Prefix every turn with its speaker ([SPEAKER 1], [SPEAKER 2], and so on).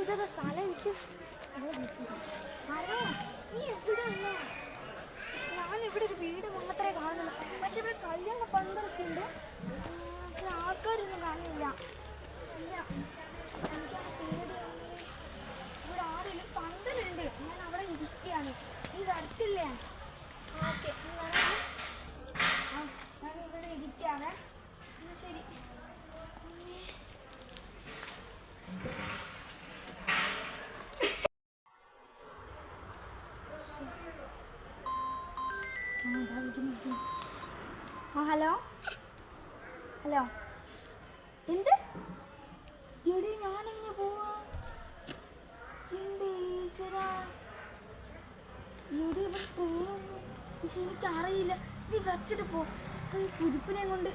[SPEAKER 1] ഇതത് സ്ഥലം എനിക്ക് ഹലോ, നീ എവിടെയല്ല? ഞാൻ ഇവിടെ ഒരു വീട് മാത്രമേ കാണുന്നുള്ളൂ. പക്ഷെ ഇവിടെ കല്യാണ പന്തലൊക്കെ ഉണ്ട്. പക്ഷെ ആൾക്കാരൊന്നും കാണില്ല. ഇല്ല, എനിക്കത് പേടിയാണ്. ഇവിടെ ആരെങ്കിലും പന്തലുണ്ട്. ഞാൻ അവിടെ ഇരിക്കുകയാണ്. നീ വരത്തില്ലേ? ഓക്കെ, നീ വരാം. ഞാൻ ഇവിടെ ഇരിക്കുകയാണ്. ശരി. ഹലോ ഹലോ, എന്ത്? എടി ഞാനെങ്ങനെ പോവാ? എൻ്റെ ഈശ്വര, എടി ഇവിടെ ട്രെയിനൊന്നും എനിക്കറിയില്ല. ഇത് വച്ചിട്ട് പോ. ഈ കുരിപ്പിനെ കൊണ്ട്